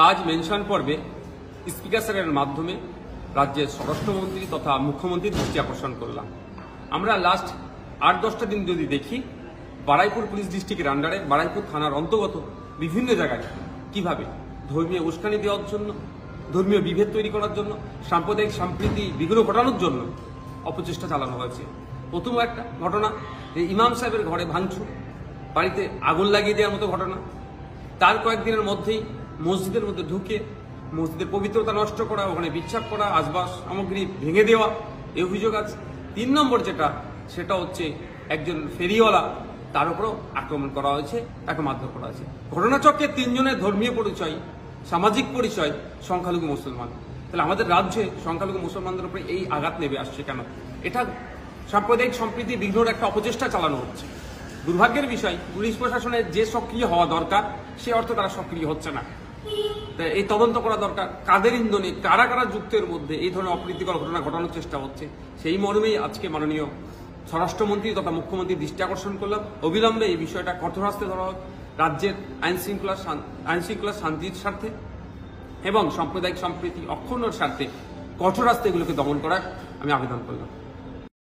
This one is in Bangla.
আজ মেনশন পর্বে স্পিকার স্যারের মাধ্যমে রাজ্যের স্বরাষ্ট্রমন্ত্রী তথা মুখ্যমন্ত্রীর দৃষ্টি আকর্ষণ করলাম। আমরা লাস্ট 8-10টা দিন যদি দেখি, বারুইপুর পুলিশ ডিস্ট্রিক্টের আন্ডারে বারুইপুর থানার অন্তর্গত বিভিন্ন জায়গায় কিভাবে ধর্মীয় উস্কানি দেওয়ার জন্য, ধর্মীয় বিভেদ তৈরি করার জন্য, সাম্প্রদায়িক সম্প্রীতি বিঘ্ন ঘটানোর জন্য অপচেষ্টা চালানো হয়েছে। প্রথম একটা ঘটনা, ইমাম সাহেবের ঘরে ভাঙচুর, বাড়িতে আগুন লাগিয়ে দেওয়ার মতো ঘটনা। তার কয়েকদিনের মধ্যেই মসজিদের মধ্যে ঢুকে মসজিদের পবিত্রতা নষ্ট করা, ওখানে বিচ্ছাপ করা, আসবাস সামগ্রী ভেঙে দেওয়া, এই অভিযোগ আছে। 3 নম্বর সেটা হচ্ছে একজন ফেরিওয়ালা, তার উপরও আক্রমণ করা হয়েছে, তাকে মারধর করা হয়েছে। ঘটনাচক্রে 3 জনের ধর্মীয় পরিচয়, সামাজিক পরিচয় সংখ্যালঘু মুসলমান। তাহলে আমাদের রাজ্যে সংখ্যালঘু মুসলমানদের উপরে এই আঘাত নেমে আসছে কেন? এটা সাম্প্রদায়িক সম্প্রীতি বিঘ্নর একটা অপচেষ্টা চালানো হচ্ছে। দুর্ভাগ্যের বিষয়, পুলিশ প্রশাসনের যে সক্রিয় হওয়া দরকার সে অর্থে তারা সক্রিয় হচ্ছে না। এই তদন্ত করা দরকার, কাদের ইন্ধনে কারা কারা যুক্তের মধ্যে এই ধরনের অপ্রীতিকর ঘটনা ঘটানোর চেষ্টা হচ্ছে। সেই মর্মেই আজকে মাননীয় স্বরাষ্ট্রমন্ত্রী তথা মুখ্যমন্ত্রীর দৃষ্টি আকর্ষণ করলাম, অবিলম্বে এই বিষয়টা কঠোর হস্তে ধরা হোক, রাজ্যের আইন শৃঙ্খলা শান্তির স্বার্থে এবং সাম্প্রদায়িক সম্প্রীতি অক্ষুণ্ণর স্বার্থে কঠোর হস্তে এগুলোকে দমন করার আমি আবেদন করলাম।